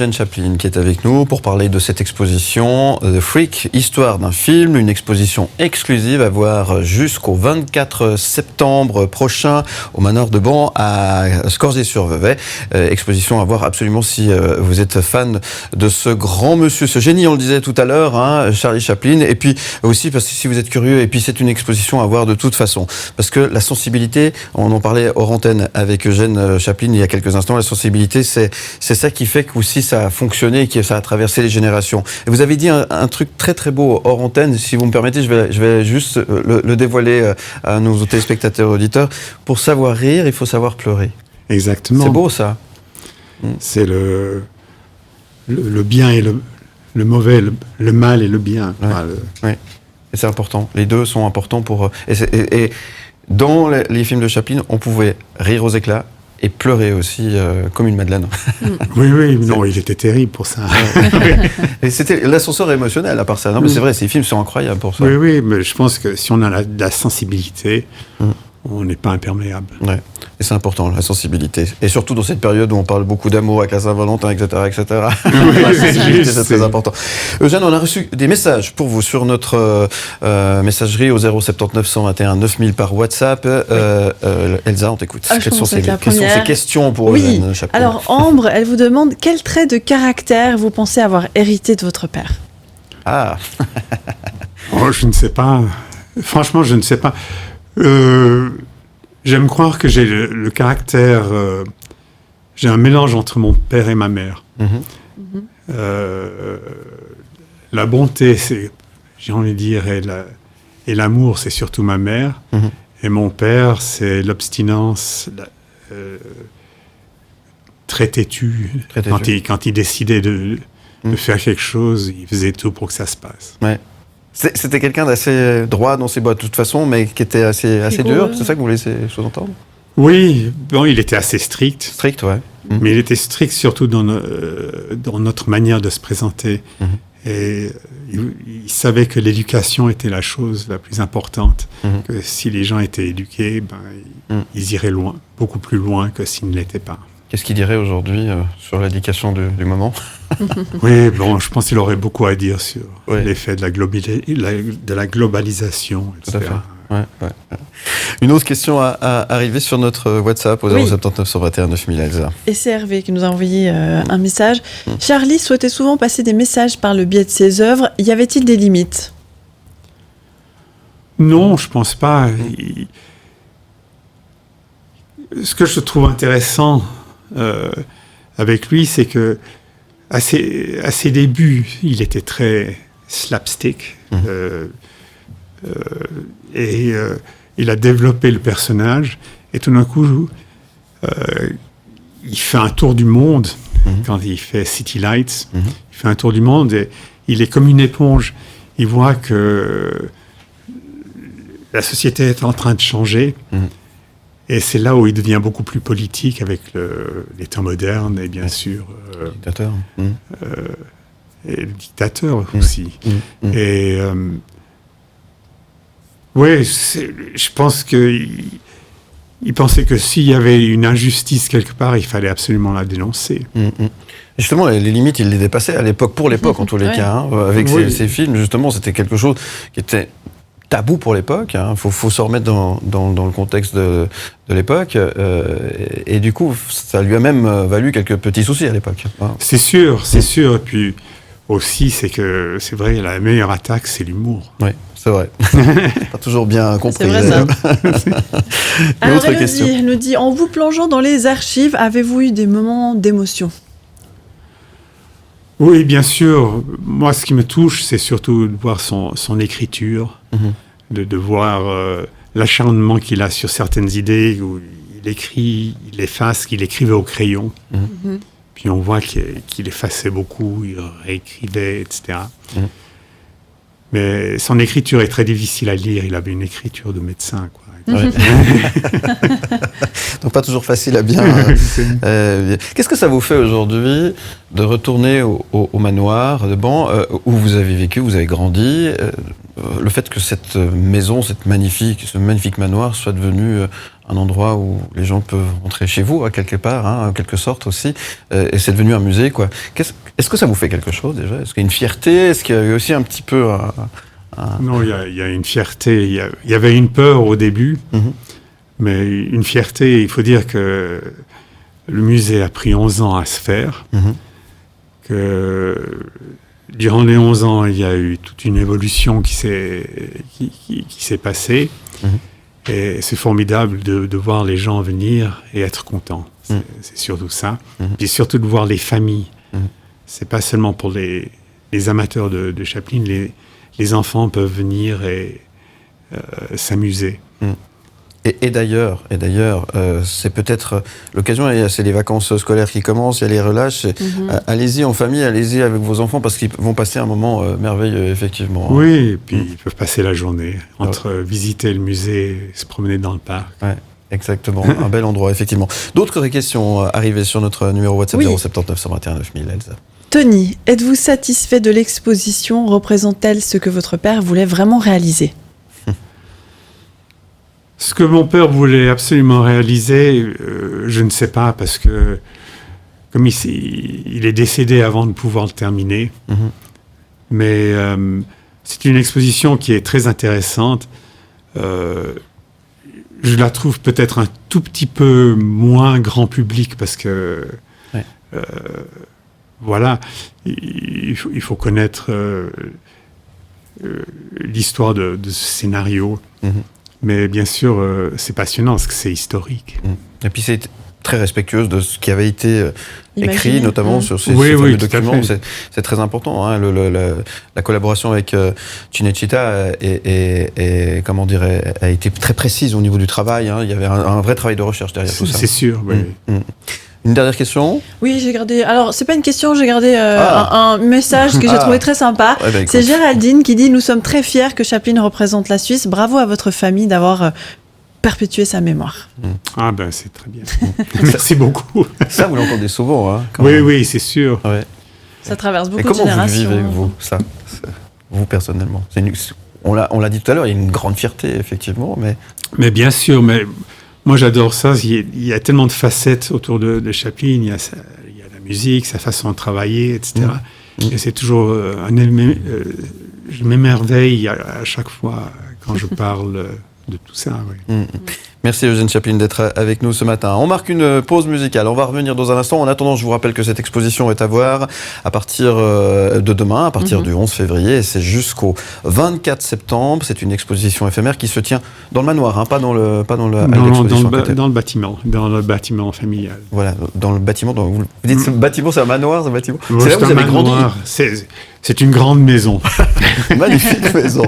Eugène Chaplin qui est avec nous pour parler de cette exposition The Freak, histoire d'un film, une exposition exclusive à voir jusqu'au 24 septembre prochain au Manoir de Ban à Scorzé-sur-Vevey. Exposition à voir absolument si vous êtes fan de ce grand monsieur, ce génie, on le disait tout à l'heure, hein, Charlie Chaplin, et puis aussi parce que si vous êtes curieux, et puis c'est une exposition à voir de toute façon, parce que la sensibilité, on en parlait hors antenne avec Eugène Chaplin il y a quelques instants, la sensibilité c'est ça qui fait que aussi ça a fonctionné et que ça a traversé les générations. Et vous avez dit un truc très très beau hors antenne, si vous me permettez, je vais juste le dévoiler à nos téléspectateurs et auditeurs. Pour savoir rire, il faut savoir pleurer. Exactement. C'est beau ça. C'est le bien et le mauvais, le mal et le bien. Ouais. Enfin, Oui. Et c'est important. Les deux sont importants pour... Et dans les films de Chaplin, on pouvait rire aux éclats et pleurer aussi comme une madeleine. Oui, non, il était terrible pour ça. Et c'était l'ascenseur émotionnel à part ça. Non, mais c'est vrai, ces films sont incroyables pour ça. Oui, mais je pense que si on a de la sensibilité, on n'est pas imperméable. Ouais. Et c'est important, la sensibilité. Et surtout dans cette période où on parle beaucoup d'amour avec la Saint-Valentin, etc. La sensibilité, c'est très important. Eugène, on a reçu des messages pour vous sur notre messagerie au 079 121 9000 par WhatsApp. Elsa, on t'écoute. Quelles sont ces questions pour Eugène Chaplin? Alors, Ambre, elle vous demande quel trait de caractère vous pensez avoir hérité de votre père? Ah. Je ne sais pas. Franchement, je ne sais pas. J'aime croire que j'ai le caractère... j'ai un mélange entre mon père et ma mère. La bonté, j'ai envie de dire, et l'amour, c'est surtout ma mère. Et mon père, c'est l'obstinence très têtu. Quand il décidait de faire quelque chose, il faisait tout pour que ça se passe. Ouais. C'était quelqu'un d'assez droit dans ses bottes, de toute façon, mais qui était assez dur. C'est ça que vous laissez sous-entendre? Oui, bon, il était assez strict. Strict, ouais. Mais il était strict surtout dans notre manière de se présenter. Et il savait que l'éducation était la chose la plus importante. Que si les gens étaient éduqués, ils iraient loin, beaucoup plus loin que s'ils ne l'étaient pas. Qu'est-ce qu'il dirait aujourd'hui sur l'éducation du moment? Oui, bon, je pense qu'il aurait beaucoup à dire sur l'effet de la globalisation, etc. Tout à fait. Ouais. Une autre question a arrivé sur notre WhatsApp au 079 121 9000, Elsa. Et c'est Hervé qui nous a envoyé un message. Charlie souhaitait souvent passer des messages par le biais de ses œuvres. Y avait-il des limites? Non, je pense pas. Ce que je trouve intéressant avec lui, c'est que à ses débuts, il était très slapstick. Et il a développé le personnage. Et tout d'un coup, il fait un tour du monde. Quand il fait City Lights, il fait un tour du monde et il est comme une éponge. Il voit que la société est en train de changer. Et c'est là où il devient beaucoup plus politique avec les temps modernes et bien sûr... dictateur. Et le dictateur aussi. Et... oui, je pense qu'il pensait que s'il y avait une injustice quelque part, il fallait absolument la dénoncer. Justement, les limites, il les dépassait à l'époque, pour l'époque en tous les cas. Hein, avec ces films, justement, c'était quelque chose qui était tabou pour l'époque. Hein. Faut se remettre dans le contexte de l'époque. Et du coup, ça lui a même valu quelques petits soucis à l'époque. Hein. C'est sûr. Et puis aussi, c'est vrai, la meilleure attaque, c'est l'humour. Oui. C'est vrai. Pas toujours bien compris. C'est vrai, ça. Alors, elle nous dit, en vous plongeant dans les archives, avez-vous eu des moments d'émotion? Oui, bien sûr. Moi, ce qui me touche, c'est surtout de voir son écriture, de voir l'acharnement qu'il a sur certaines idées, où il écrit, il efface, qu'il écrivait au crayon. Puis on voit qu'il effaçait beaucoup, il réécrivait, etc. Mais son écriture est très difficile à lire. Il avait une écriture de médecin, quoi. Donc pas toujours facile à bien. Qu'est-ce que ça vous fait aujourd'hui de retourner au manoir de Ban où vous avez vécu, vous avez grandi, le fait que cette maison, ce magnifique manoir soit devenu un endroit où les gens peuvent rentrer chez vous, quelque part, en quelque sorte aussi, et c'est devenu un musée, quoi. Est-ce que ça vous fait quelque chose déjà? Est-ce qu'il y a une fierté? Est-ce qu'il y a eu aussi un petit peu Non, il y a une fierté. Il y avait une peur au début, mais une fierté. Il faut dire que le musée a pris 11 ans à se faire, que durant les 11 ans, il y a eu toute une évolution qui s'est passée. Et c'est formidable de voir les gens venir et être contents. C'est surtout ça. Puis surtout de voir les familles. C'est pas seulement pour les amateurs de Chaplin. Les enfants peuvent venir et s'amuser. Et d'ailleurs, c'est peut-être l'occasion, c'est les vacances scolaires qui commencent, il y a les relâches. Allez-y en famille, allez-y avec vos enfants parce qu'ils vont passer un moment merveilleux, effectivement. Oui, et puis ils peuvent passer la journée entre visiter le musée et se promener dans le parc. Ouais, exactement, un bel endroit, effectivement. D'autres questions arrivées sur notre numéro WhatsApp 079 121 9000, Elsa. Tony, êtes-vous satisfait de l'exposition? Représente-t-elle ce que votre père voulait vraiment réaliser? Ce que mon père voulait absolument réaliser, je ne sais pas, parce que comme il est décédé avant de pouvoir le terminer. Mais c'est une exposition qui est très intéressante. Je la trouve peut-être un tout petit peu moins grand public, parce que voilà, il faut connaître l'histoire de ce scénario. Mais bien sûr, c'est passionnant parce que c'est historique. Et puis c'est très respectueuse de ce qui avait été écrit, notamment sur ces fameux documents. C'est très important. La collaboration avec Cinecittà a été très précise au niveau du travail. Il y avait un vrai travail de recherche derrière tout ça. C'est sûr, oui. Une dernière question? Oui, j'ai gardé... Alors, c'est pas une question, j'ai gardé un message que j'ai trouvé très sympa. C'est Géraldine qui dit « Nous sommes très fiers que Chaplin représente la Suisse. Bravo à votre famille d'avoir perpétué sa mémoire. » Ah ben, c'est très bien. Merci beaucoup. Ça, vous l'entendez souvent. Oui, c'est sûr. Ouais. Ça traverse beaucoup de générations. Comment vous le vivez, vous, ça, vous, personnellement? On l'a dit tout à l'heure, il y a une grande fierté, effectivement. Mais bien sûr, mais... Moi, j'adore ça. Il y a tellement de facettes autour de Chaplin. Il y a la musique, sa façon de travailler, etc. Et c'est toujours je m'émerveille à chaque fois quand je parle de tout ça. Merci Eugène Chaplin d'être avec nous ce matin. On marque une pause musicale. On va revenir dans un instant. En attendant, je vous rappelle que cette exposition est à voir à partir de demain, à partir du 11 février. Et c'est jusqu'au 24 septembre. C'est une exposition éphémère qui se tient dans le manoir, pas dans le bâtiment familial. Voilà, dans le bâtiment. Vous dites ce bâtiment, c'est un manoir, ce bâtiment? C'est là où vous avez grandi. C'est une grande maison. Magnifique maison.